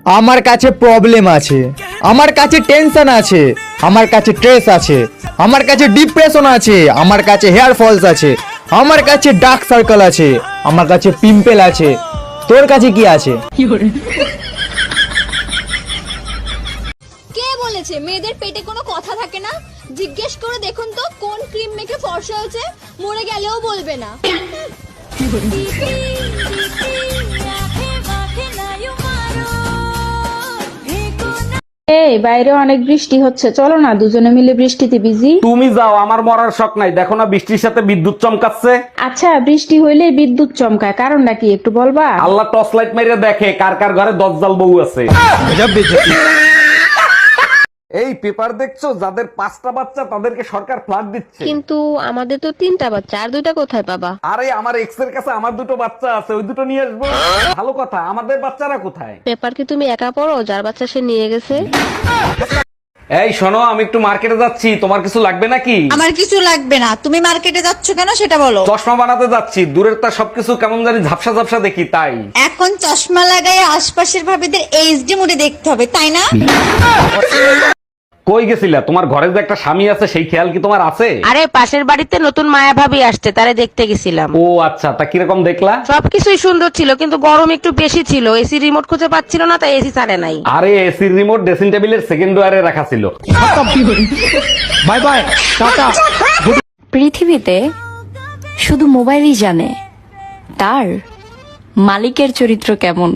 আমার কাছে প্রবলেম আছে, আমার কাছে টেনশন আছে, আমার কাছে স্ট্রেস আছে, আমার কাছে ডিপ্রেশন আছে, আমার কাছে হেয়ার ফলস আছে, আমার কাছে ডার্ক সার্কেল আছে, আমার কাছে পিম্পল আছে। তোর কাছে কি আছে? কে বলেছে মেয়েদের পেটে কোনো কথা থাকে না? জিজ্ঞেস করে দেখুন তো কোন ক্রিম মেখে ফর্সা হয়েছে, মরে গেলেও বলবে না। এই বাইরে অনেক বৃষ্টি হচ্ছে, চলো না দুজনে মিলে বৃষ্টিতে ভিজি। তুমি যাও, আমার মরার শখ নাই। দেখো না বৃষ্টির সাথে বিদ্যুৎ চমকাচ্ছে। আচ্ছা, বৃষ্টি হইলে বিদ্যুৎ চমকায়, কারণটা কি একটু বলবা? আল্লাহ টর্চ লাইট মেরে দেখে কার কার ঘরে দজ্জাল বউ আছে। এই পেপার দেখছো, যাদের 5টা বাচ্চা তাদেরকে সরকার ফ্ল্যাট দিচ্ছে। কিন্তু আমাদের তো 3টা বাচ্চা, আর 2টা কোথায় পাবা? আরে আমার এক্স এর কাছে আমার 2টো বাচ্চা আছে, ওই 2টো নিয়ে আসবো। ভালো কথা, আমাদের বাচ্চারা কোথায়? পেপার কি তুমি একা পড়ো? যার বাচ্চা সে নিয়ে গেছে। এই শোনো, আমি একটু মার্কেটে যাচ্ছি, তোমার কিছু লাগবে নাকি? আমার কিছু লাগবে না, তুমি মার্কেটে যাচ্ছ কেন সেটা বলো। চশমা বানাতে যাচ্ছি, দূরের তার সবকিছু কেমন জানি ঝাপসা ঝাপসা দেখি তাই। এখন চশমা লাগাই আশপাশের ভাবিদের এইচডি মোডে দেখতে হবে, তাই না? কই গেছিলা? তোমার ঘরে যে একটা স্বামী আছে সেই খেয়াল কি তোমার আছে? আরে পাশের বাড়িতে নতুন মায়া ভাবি আসছে, তারে দেখতে গেছিলাম। ও আচ্ছা, তা কিরকম দেখলা? সবকিছুই সুন্দর ছিল, কিন্তু গরম একটু বেশি ছিল। এসি রিমোট খুঁজে পাচ্ছিল না, তাই এসি ছাড়ে নাই। আরে এসির রিমোট ড্রেসিং টেবিলের সেকেন্ড ড্রয়ারে রাখা ছিল। Bye bye, tata. পৃথিবীতে শুধু মোবাইলই জানে তার মালিকের চরিত্র কেমন।